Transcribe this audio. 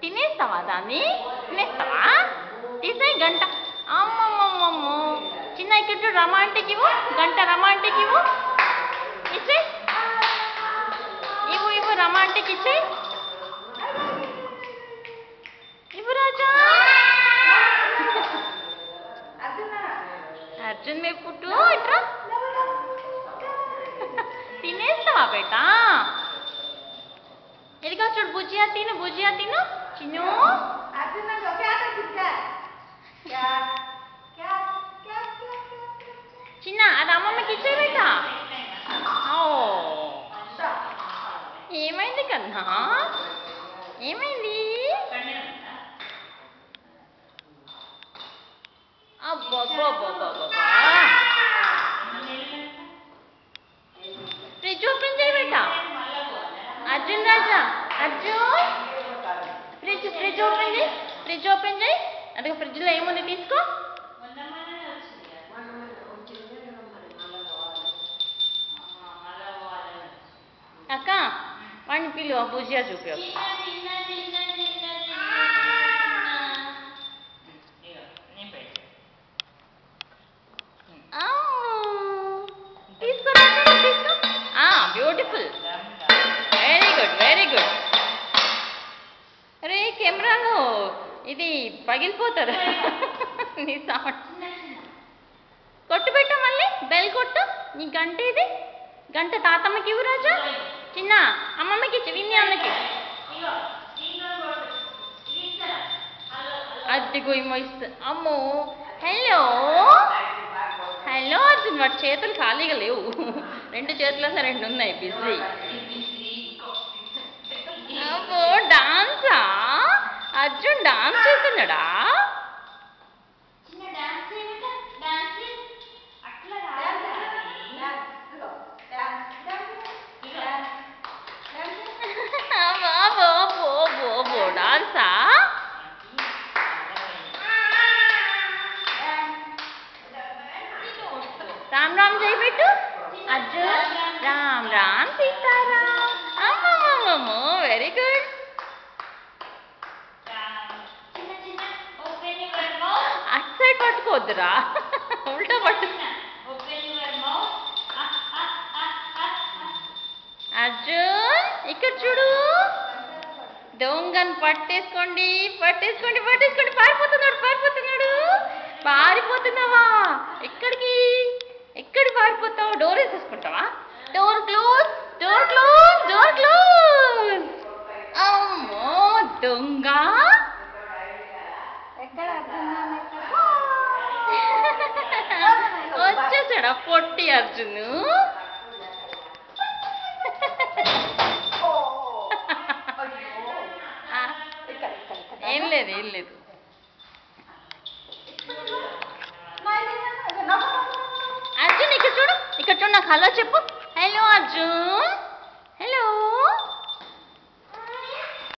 తినేస్తావా దాన్ని? తినేస్తావా? తీసేయి గంట. అమ్మమ్మమ్మమ్మో చిన్న ఇక్కడ చూడు, రొమాంటిక్ ఇవ్వు గంట, రొమాంటిక్ ఇవ్వు, ఇచ్చేయి, ఇవ్వు రొమాంటిక్ ఇచ్చేయి, ఇవ్వు రాజా. అర్జున్ మే పుట్టు ఇట్రా. తినేస్తావా బేటా? ఇదిగో చూడు, భుజియా తిను చిన్ను. చిన్న అది అమ్మమ్మకి ఇచ్చే బేటా. ఏమైంది కన్నా? ఏమైంది? అబ్బా ఫ్రిడ్జ్ ఓపెన్ చేయి బేటా. అర్జున్ రాజా, అర్జున్ ఫ్రిడ్జ్ ఓపెన్ చేయి. అదిగో ఫ్రిడ్జ్లో ఏముంది తీసుకో. అక్క వాడిని పిలువ, భుజియా చూపి. Beautiful, very good. అరే కెమెరాలో ఇది పగిలిపోతుంది. నీ సౌండ్ కొట్టు పెట్ట, మళ్ళీ బెల్ కొట్టు. నీ గంట ఇది, గంట తాతమ్మకి ఇవ్వు రాజా. చిన్న అమ్మమ్మకి ఇచ్చి, విన్ని అన్నకి. అద్దెకు ఏమో ఇస్తా. అమ్మో హలో అర్జున్, వాటి చేతులు ఖాళీగా లేవు. 2 చేతులన్నా 2 ఉన్నాయి, బిజీ. అబ్బో డాన్సా? అర్జున్ డాన్స్ చేస్తున్నాడా? డాన్సా? రామ్ రామ్ చేయబెట్టు అర్జున్. రామ్ రామ్ సీతారాం. అమ్మమ్మమ్మో వెరీ గుడ్. అటు సైడ్ పట్టుకోవద్దురా, ఉల్టా పట్టు. అర్జున్ ఇక్కడ చూడు, దొంగను పట్టేసుకోండి. పారిపోతున్నావా? ఎక్కడికి పారిపోతావు? డోర్ వేసేసుకుంటావా? Door close. అమ్మో దొంగ. వచ్చేసాడా పొట్టి అర్జున్? ఏం లేదు. అర్జున్ ఇక్కడ చూడు, నాకు హలో చెప్పు. Hello Arjun, hello.